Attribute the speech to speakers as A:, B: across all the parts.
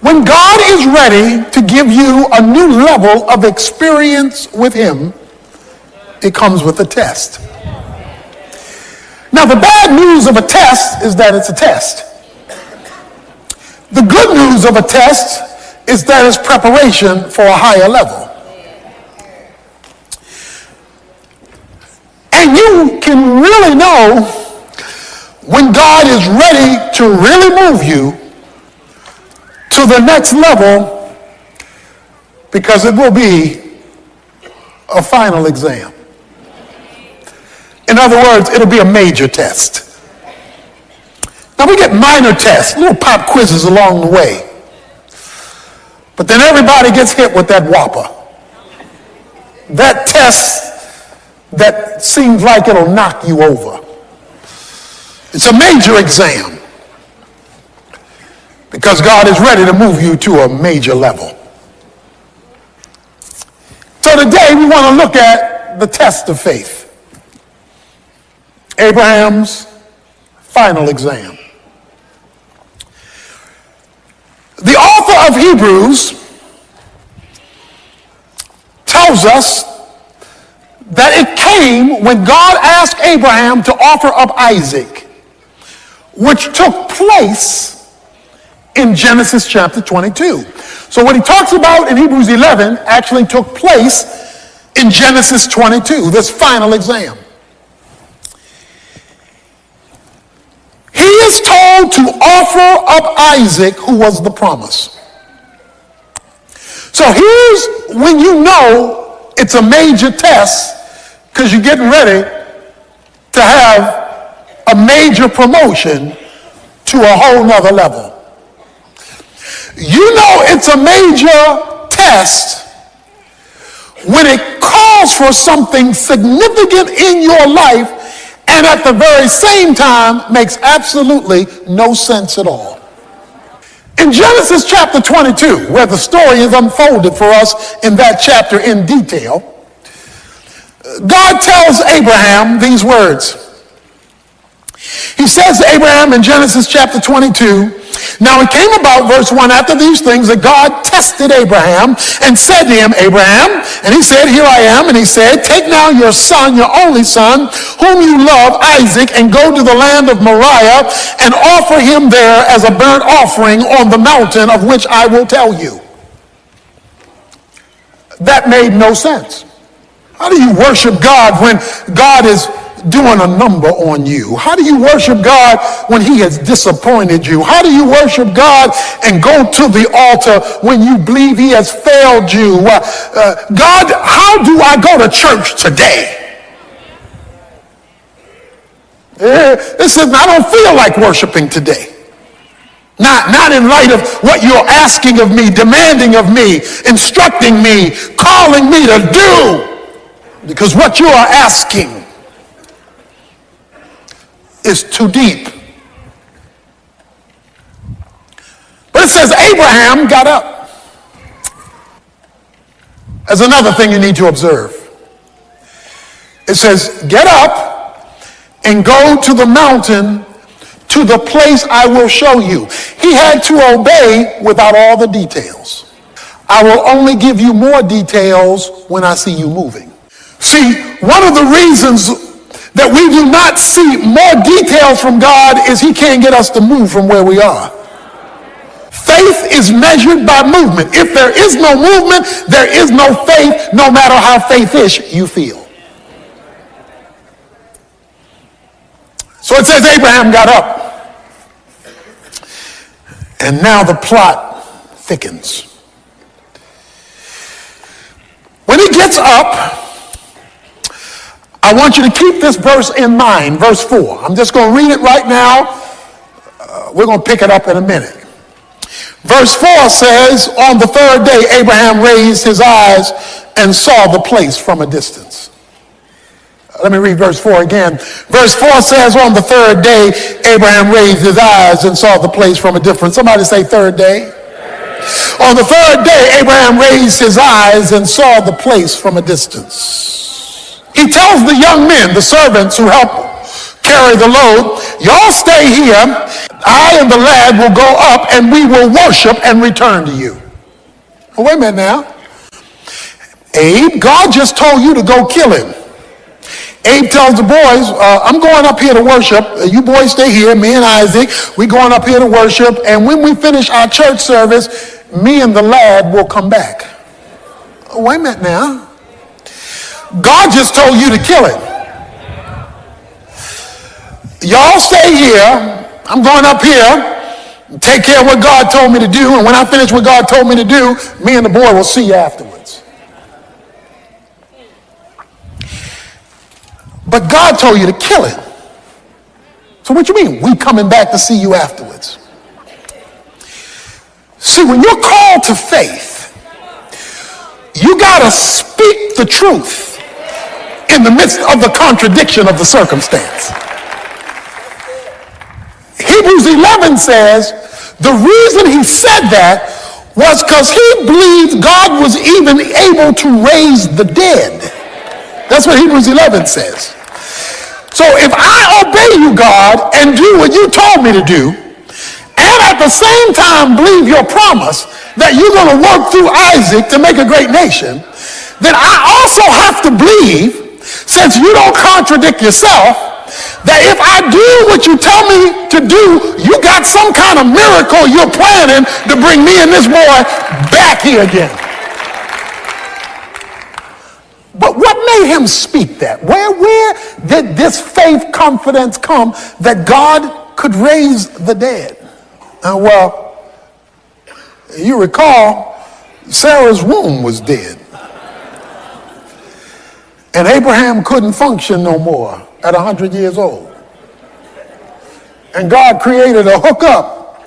A: When God is ready to give you a new level of experience with him, it comes with a test. Now, the bad news of a test is that it's a test. The good news of a test is that it's preparation for a higher level. And you can really know when God is ready to really move you to the next level, because it will be a final exam. In other words, it'll be a major test. Now, we get minor tests, little pop quizzes along the way. But then everybody gets hit with that whopper. That test that seems like it'll knock you over. It's a major exam, because God is ready to move you to a major level. So today we want to look at the test of faith. Abraham's final exam. The author of Hebrews tells us that it came when God asked Abraham to offer up Isaac, which took place in Genesis chapter 22. So what he talks about in Hebrews 11 actually took place in Genesis 22, this final exam. He is told to offer up Isaac, who was the promise. So here's when you know it's a major test, because you're getting ready to have a major promotion to a whole nother level. You know it's a major test when it calls for something significant in your life and at the very same time makes absolutely no sense at all. In Genesis chapter 22, where the story is unfolded for us in that chapter in detail, God tells Abraham these words. He says to Abraham in Genesis chapter 22, now it came about, verse 1, after these things that God tested Abraham and said to him, Abraham, and he said, here I am. And he said, take now your son, your only son, whom you love, Isaac, and go to the land of Moriah and offer him there as a burnt offering on the mountain of which I will tell you. That made no sense. How do you worship God when God is doing a number on you? How do you worship God when he has disappointed you? How do you worship God and go to the altar when you believe he has failed you? God, how do I go to church today? Listen, I don't feel like worshiping today. Not in light of what you're asking of me, demanding of me, instructing me, calling me to do. Because what you are asking is too deep. But it says Abraham got up. There's another thing you need to observe. It says, get up and go to the mountain, to the place I will show you. He had to obey without all the details. I will only give you more details when I see you moving. See, one of the reasons that we do not see more details from God is he can't get us to move from where we are. Faith is measured by movement. If there is no movement, there is no faith, no matter how faith-ish you feel. So it says Abraham got up. And now the plot thickens. When he gets up, I want you to keep this verse in mind, verse 4. I'm just going to read it right now. We're going to pick it up in a minute. Verse 4 says, on the third day, Abraham raised his eyes and saw the place from a distance. Let me read verse 4 again. Verse 4 says, on the third day, Abraham raised his eyes and saw the place from a distance. Somebody say third day. On the third day, Abraham raised his eyes and saw the place from a distance. He tells the young men, the servants who help carry the load, y'all stay here. I and the lad will go up and we will worship and return to you. Oh, wait a minute now. Abe, God just told you to go kill him. Abe tells the boys, I'm going up here to worship. You boys stay here, me and Isaac. We're going up here to worship. And when we finish our church service, me and the lad will come back. Oh, wait a minute now. God just told you to kill him. Y'all stay here. I'm going up here. Take care of what God told me to do. And when I finish what God told me to do, me and the boy will see you afterwards. But God told you to kill him. So what you mean? We coming back to see you afterwards. See, when you're called to faith, you got to speak the truth in the midst of the contradiction of the circumstance. Hebrews 11 says the reason he said that was because he believed God was even able to raise the dead. That's what Hebrews 11 says. So if I obey you, God, and do what you told me to do, and at the same time believe your promise that you're going to work through Isaac to make a great nation, then I also have to believe, since you don't contradict yourself, that if I do what you tell me to do, you got some kind of miracle you're planning to bring me and this boy back here again. But what made him speak that? Where did this faith confidence come that God could raise the dead? Well, you recall, Sarah's womb was dead. And Abraham couldn't function no more at 100 years old. And God created a hookup.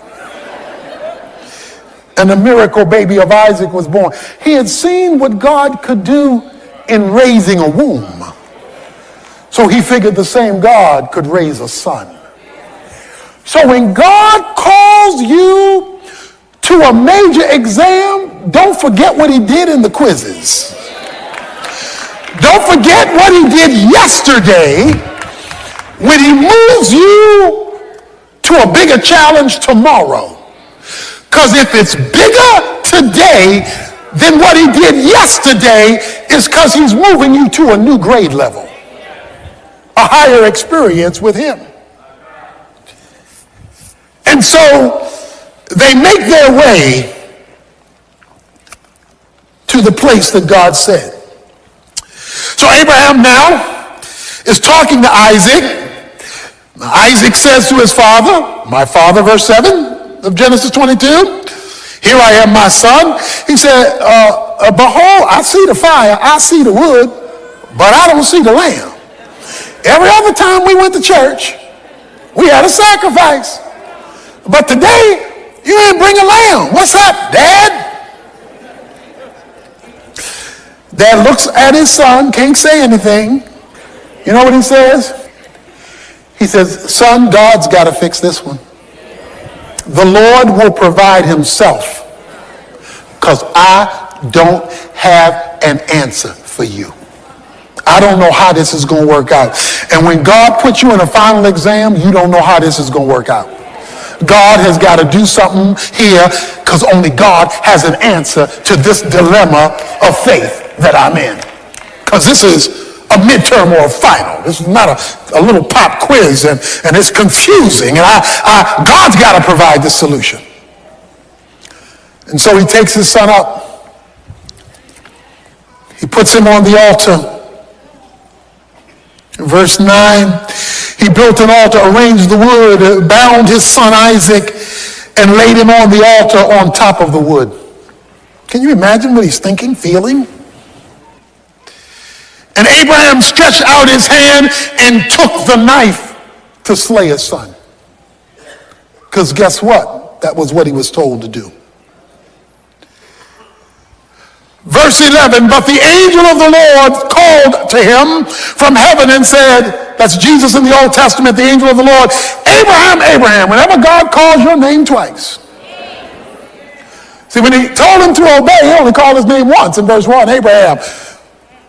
A: And the miracle baby of Isaac was born. He had seen what God could do in raising a womb. So he figured the same God could raise a son. So when God calls you to a major exam, don't forget what he did in the quizzes. Don't forget what he did yesterday when he moves you to a bigger challenge tomorrow. Because if it's bigger today than what he did yesterday, is because he's moving you to a new grade level, a higher experience with him. And so they make their way to the place that God said. So Abraham now is talking to Isaac. Isaac says to his father, my father, verse 7 of Genesis 22, here I am, my son. He said, behold, I see the fire, I see the wood, but I don't see the lamb. Every other time we went to church, we had a sacrifice. But today, you ain't bring a lamb. What's up, Dad? Dad looks at his son, can't say anything. You know what he says? He says, son, God's got to fix this one. The Lord will provide himself, because I don't have an answer for you. I don't know how this is going to work out. And when God puts you in a final exam, you don't know how this is going to work out. God has got to do something here, because only God has an answer to this dilemma of faith that I'm in. Because this is a midterm or a final. This is not a little pop quiz, and it's confusing. And God's got to provide the solution. And so he takes his son up. He puts him on the altar. In verse 9, he built an altar, arranged the wood, bound his son Isaac, and laid him on the altar on top of the wood. Can you imagine what he's thinking, feeling? And Abraham stretched out his hand and took the knife to slay his son. Because guess what? That was what he was told to do. Verse 11, but the angel of the Lord called to him from heaven and said, that's Jesus in the Old Testament, the angel of the Lord, Abraham, Abraham. Whenever God calls your name twice. See, when he told him to obey, he only called his name once in verse 1, Abraham.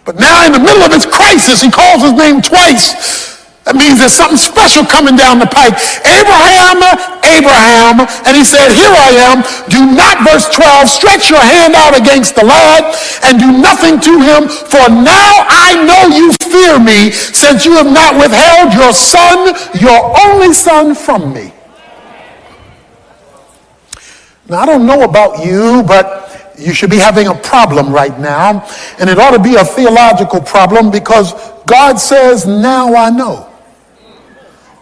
A: But now in the middle of his crisis, he calls his name twice. That means there's something special coming down the pike. Abraham, Abraham. And he said, here I am. Do not, verse 12, stretch your hand out against the lad and do nothing to him. For now I know you fear me, since you have not withheld your son, your only son, from me. Now, I don't know about you, but you should be having a problem right now. And it ought to be a theological problem, because God says, now I know.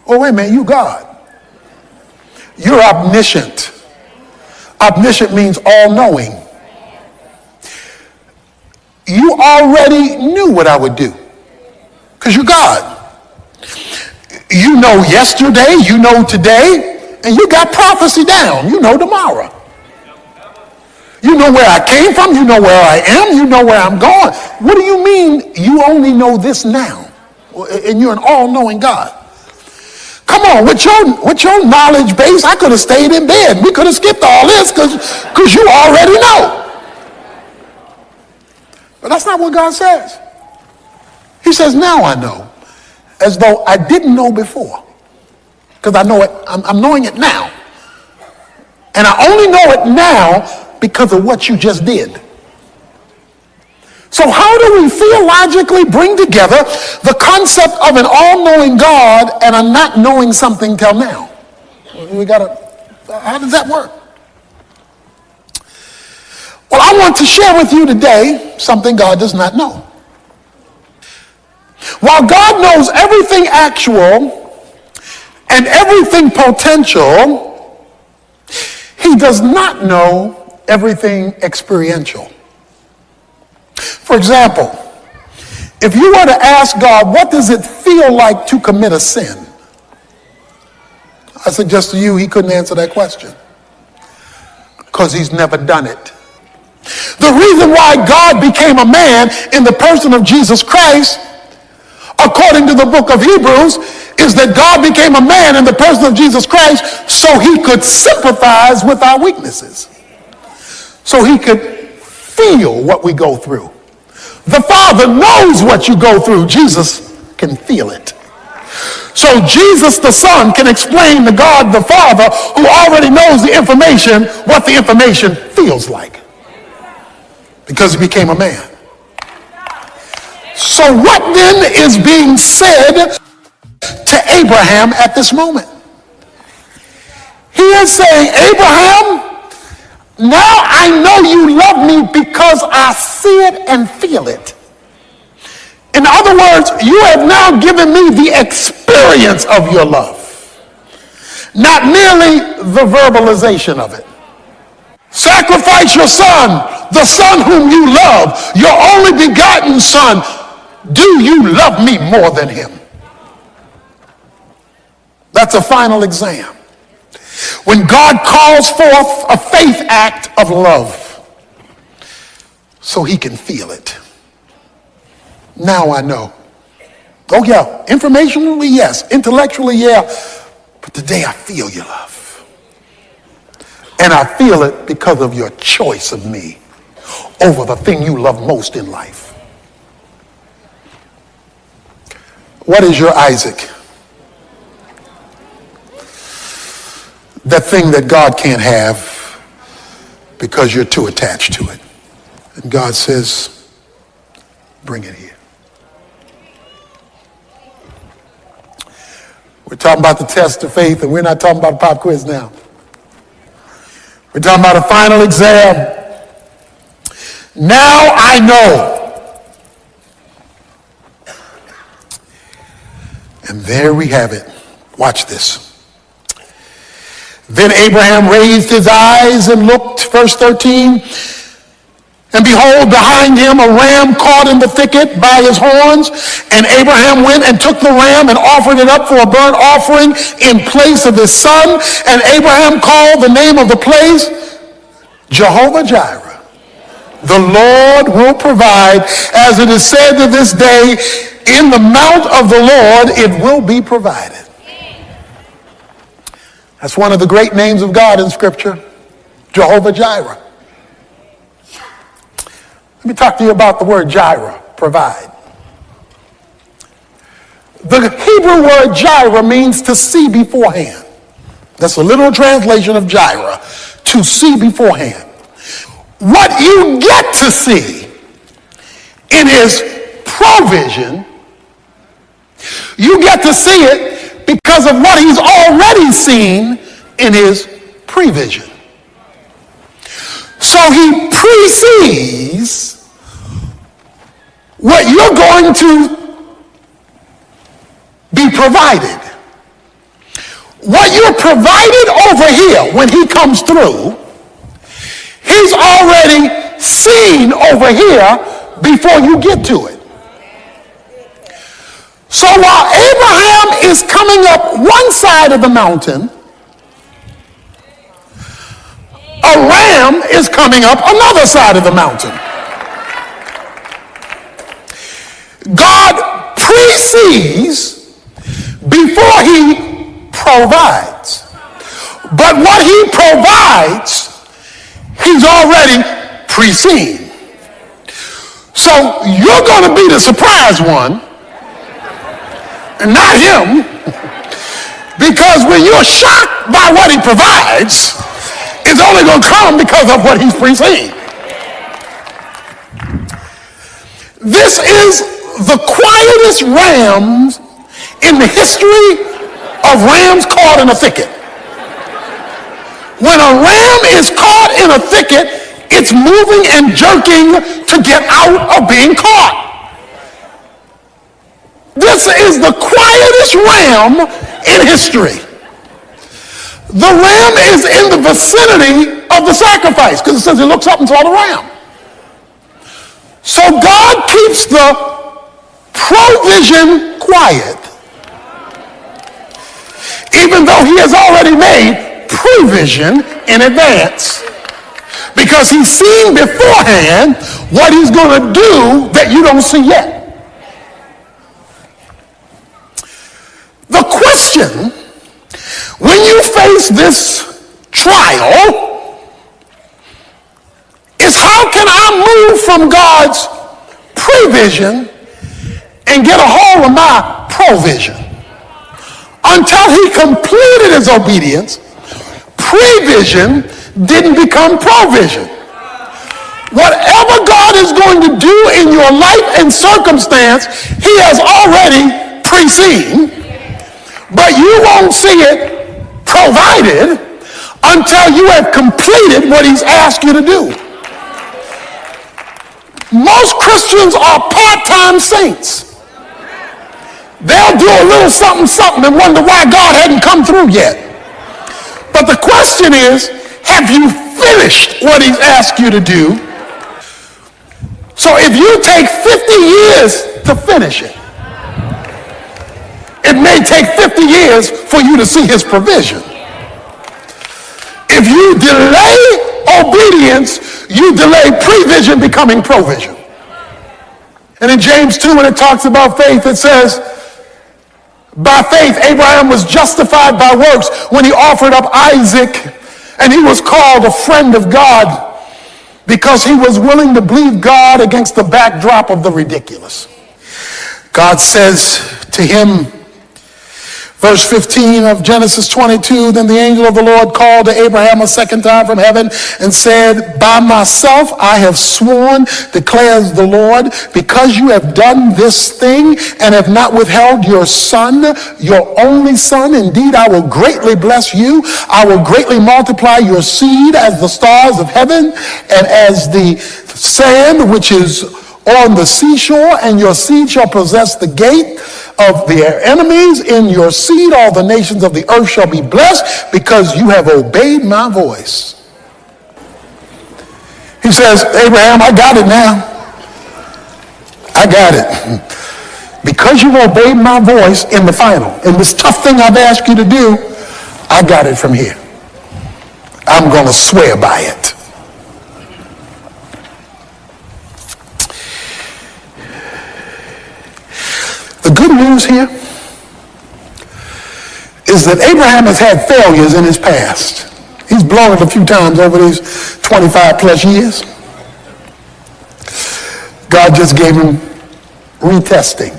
A: Oh, wait a minute, you God. You're omniscient. Omniscient means all-knowing. You already knew what I would do, because you're God. You know yesterday, you know today, and you got prophecy down. You know tomorrow. You know where I came from, you know where I am, you know where I'm going. What do you mean you only know this now? And you're an all-knowing God. Come on, with your knowledge base, I could have stayed in bed. We could have skipped all this because you already know. But that's not what God says. He says, now I know, as though I didn't know before. Because I know it, I'm knowing it now. And I only know it now because of what you just did. So how do we theologically bring together the concept of an all-knowing God and a not knowing something till now? How does that work? Well, I want to share with you today something God does not know. While God knows everything actual and everything potential, he does not know everything experiential. For example, if you were to ask God, what does it feel like to commit a sin? I suggest to you he couldn't answer that question, because he's never done it. The reason why God became a man in the person of Jesus Christ, according to the book of Hebrews, is that God became a man in the person of Jesus Christ so he could sympathize with our weaknesses, so he could feel what we go through. The Father knows what you go through. Jesus can feel it. So Jesus the Son can explain to God the Father, who already knows the information, what the information feels like, because he became a man. So what then is being said to Abraham at this moment? He is saying, Abraham, now I know you love me because I see it and feel it. In other words, you have now given me the experience of your love, not merely the verbalization of it. Sacrifice your son, the son whom you love, your only begotten son. Do you love me more than him? That's a final exam. When God calls forth a faith act of love so he can feel it. Now I know. Oh yeah, informationally, yes. Intellectually, yeah. But today I feel your love. And I feel it because of your choice of me over the thing you love most in life. What is your Isaac? That thing that God can't have because you're too attached to it. And God says, bring it here. We're talking about the test of faith, and we're not talking about a pop quiz now. We're talking about a final exam. Now I know. And there we have it. Watch this. Then Abraham raised his eyes and looked, verse 13, and behold, behind him a ram caught in the thicket by his horns. And Abraham went and took the ram and offered it up for a burnt offering in place of his son. And Abraham called the name of the place Jehovah Jireh. The Lord will provide, as it is said to this day, in the mount of the Lord it will be provided. That's one of the great names of God in Scripture, Jehovah Jireh. Let me talk to you about the word Jireh, provide. The Hebrew word Jireh means to see beforehand. That's a literal translation of Jireh, to see beforehand. What you get to see in his provision, you get to see it because of what he's already seen in his prevision. So he precedes what you're going to be provided. What you're provided over here when he comes through, he's already seen over here before you get to it. So while Abraham is coming up one side of the mountain, a ram is coming up another side of the mountain. God precedes before he provides. But what he provides, he's already preceded. So you're going to be the surprise one, and not him, because when you're shocked by what he provides, it's only going to come because of what he's preceded. This is the quietest rams in the history of rams caught in a thicket. When a ram is caught in a thicket, it's moving and jerking to get out of being caught. This is the quietest ram in history. The ram is in the vicinity of the sacrifice, because it says he looks up and saw the ram. So God keeps the provision quiet, even though he has already made provision in advance, because he's seen beforehand what he's going to do that you don't see yet. The question, when you face this trial, is how can I move from God's prevision and get a hold of my provision? Until he completed his obedience, prevision didn't become provision. Whatever God is going to do in your life and circumstance, he has already preceded, but you won't see it provided until you have completed what he's asked you to do. Most Christians are part-time saints. They'll do a little something, something and wonder why God hadn't come through yet. But the question is, have you finished what he's asked you to do? So if you take 50 years to finish it, it may take 50 years for you to see his provision. If you delay obedience, you delay prevision becoming provision. And in James 2, when it talks about faith, it says, by faith, Abraham was justified by works when he offered up Isaac, and he was called a friend of God because he was willing to believe God against the backdrop of the ridiculous. God says to him, verse 15 of Genesis 22, then the angel of the Lord called to Abraham a second time from heaven and said, by myself I have sworn, declares the Lord, because you have done this thing and have not withheld your son, your only son, indeed I will greatly bless you. I will greatly multiply your seed as the stars of heaven and as the sand which is on the seashore, and your seed shall possess the gate of their enemies. In your seed all the nations of the earth shall be blessed, because you have obeyed my voice. He says, Abraham, I got it now. I got it. Because you've obeyed my voice in the final, in this tough thing I've asked you to do, I got it from here. I'm going to swear by it. The good news here is that Abraham has had failures in his past. He's blown it a few times over these 25 plus years. God just gave him retesting.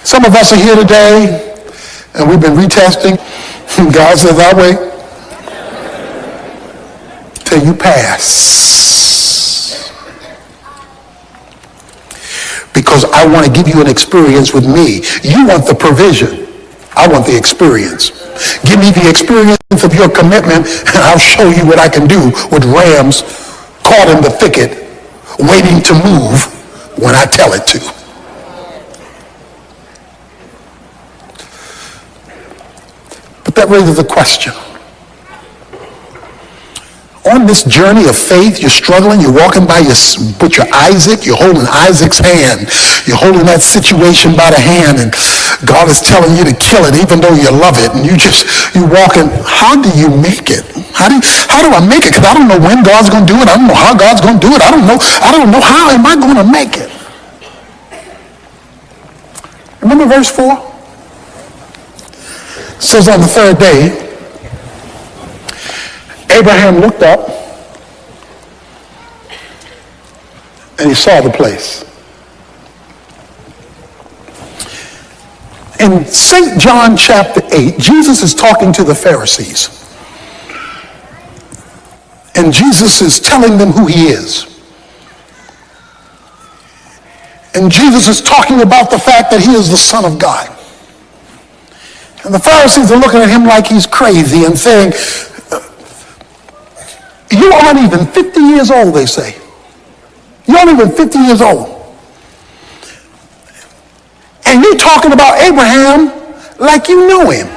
A: Some of us are here today, and we've been retesting. God says, I'll wait till you pass. Because I want to give you an experience with me. You want the provision. I want the experience. Give me the experience of your commitment, and I'll show you what I can do with rams caught in the thicket, waiting to move when I tell it to. But that raises a question. On this journey of faith, you're struggling, you're walking with your Isaac, you're holding Isaac's hand. You're holding that situation by the hand, and God is telling you to kill it even though you love it. And you're walking, how do you make it? How do I make it? Because I don't know when God's going to do it. I don't know how God's going to do it. I don't know how am I going to make it? Remember verse 4? It says on the third day, Abraham looked up and he saw the place. In St. John chapter 8, Jesus is talking to the Pharisees. And Jesus is telling them who he is. And Jesus is talking about the fact that he is the Son of God. And the Pharisees are looking at him like he's crazy and saying, you aren't even 50 years old, they say. You aren't even 50 years old. And you're talking about Abraham like you know him.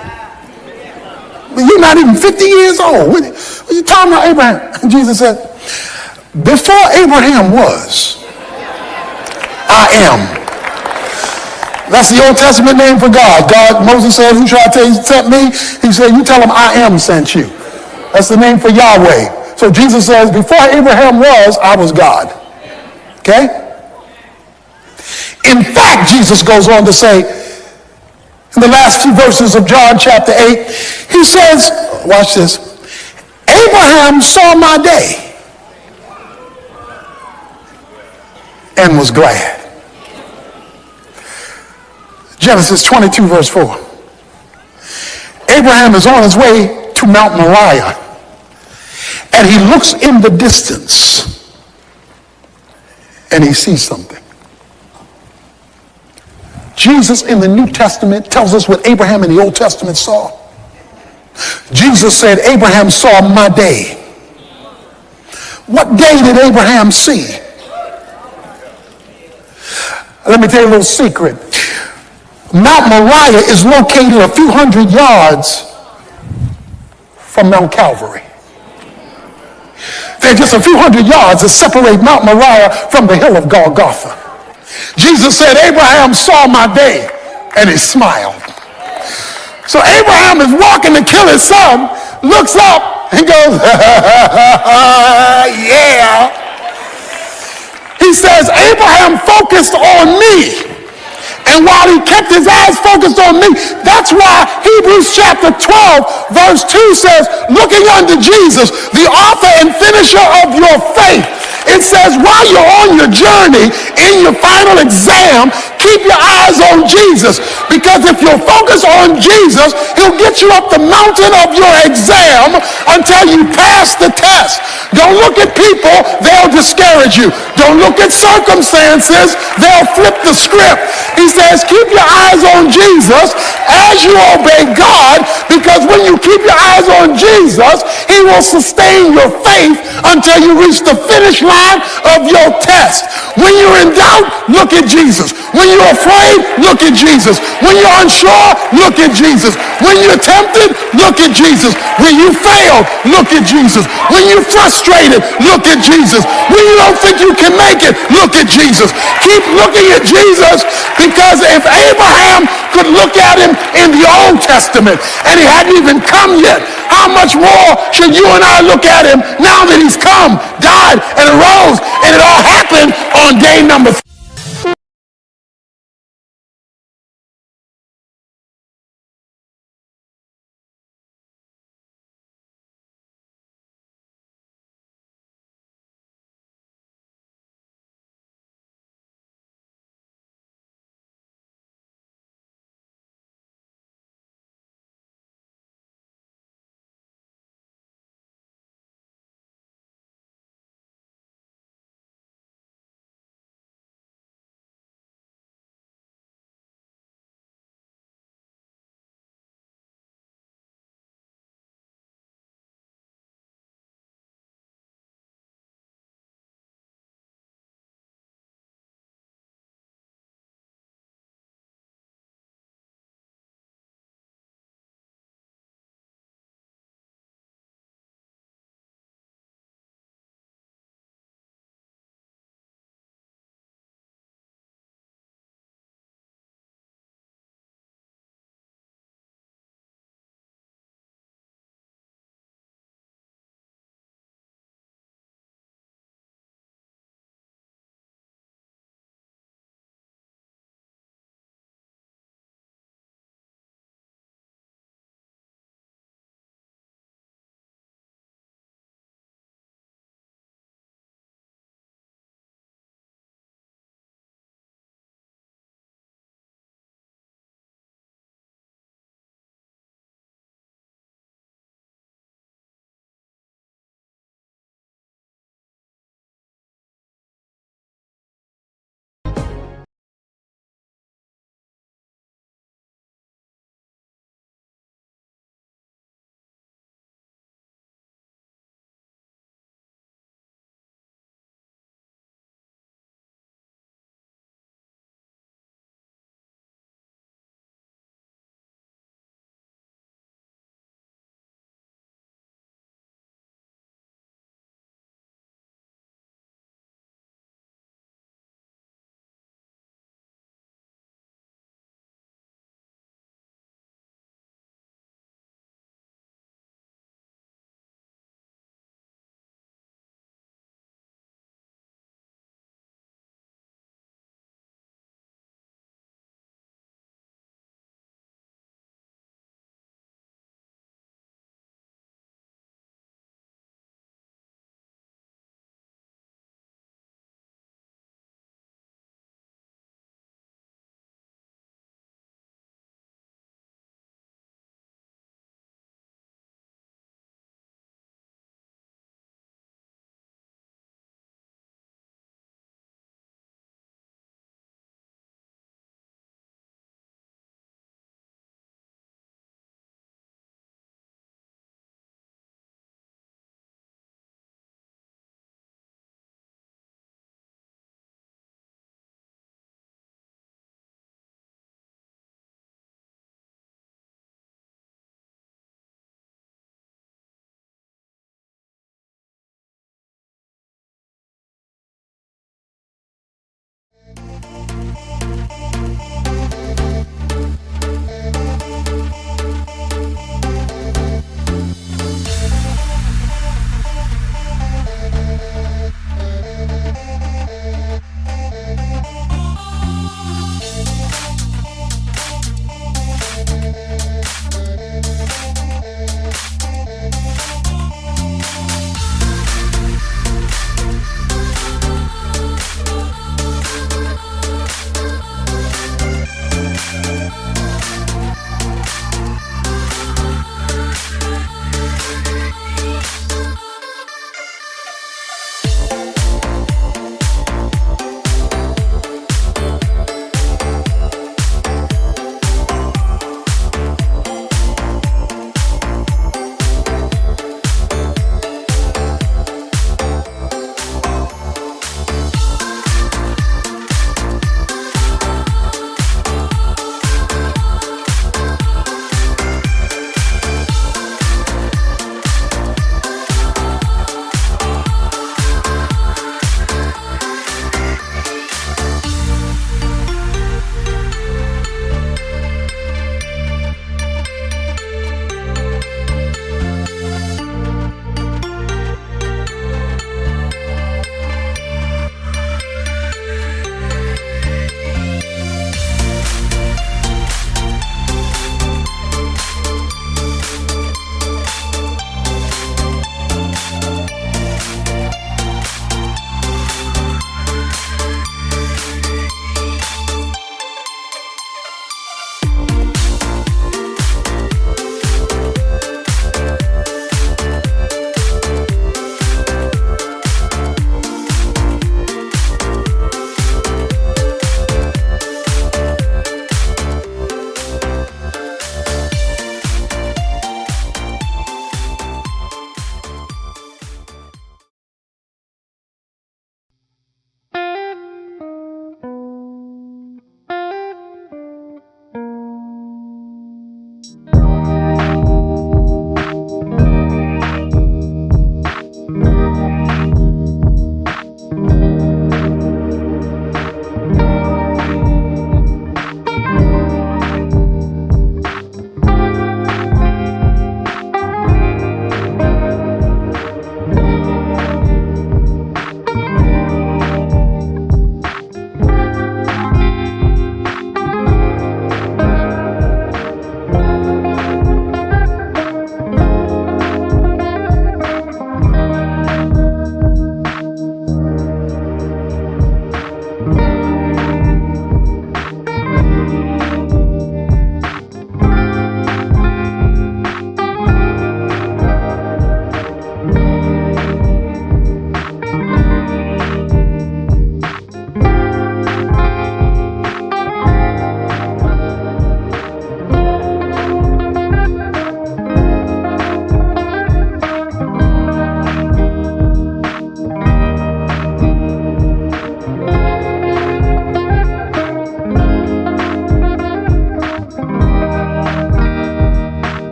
A: You're not even 50 years old. What are you talking about Abraham? And Jesus said, before Abraham was, I am. That's the Old Testament name for God. Moses said, who shall I tell you sent me? He said, you tell him I am sent you. That's the name for Yahweh. So Jesus says, before Abraham was, I was God. Okay? In fact, Jesus goes on to say, in the last two verses of John chapter 8, he says, watch this, Abraham saw my day and was glad. Genesis 22 verse 4. Abraham is on his way to Mount Moriah, and he looks in the distance and he sees something. Jesus in the New Testament tells us what Abraham in the Old Testament saw. Jesus said, Abraham saw my day. What day did Abraham see? Let me tell you a little secret. Mount Moriah is located a few hundred yards from Mount Calvary. There are just a few hundred yards that separate Mount Moriah from the hill of Golgotha. Jesus said, Abraham saw my day, and he smiled. So Abraham is walking to kill his son, looks up, and goes, yeah. He says, Abraham focused on me. And while he kept his eyes focused on me, that's why Hebrews chapter 12, verse 2 says, looking unto Jesus, the author and finisher of your faith. It says, while you're on your journey, in your final exam, keep your eyes on Jesus. Because if you'll focus on Jesus, he'll get you up the mountain of your exam until you pass the test. Don't look at people, they'll discourage you. Don't look at circumstances, they'll flip the script. He says, keep your eyes on Jesus as you obey God, because when you keep your eyes on Jesus, he will sustain your faith until you reach the finish line of your test. When you're in doubt, look at Jesus. When you're afraid, look at Jesus. When you're unsure, look at Jesus. When you're tempted, look at Jesus. When you fail, look at Jesus. When you're frustrated, look at Jesus. When you don't think you can make it, look at Jesus. Keep looking at Jesus, because if Abraham could look at him in the Old Testament and he hadn't even come yet, how much more should you and I look at him now that he's come, died, and arose, and it all happened on day number 3?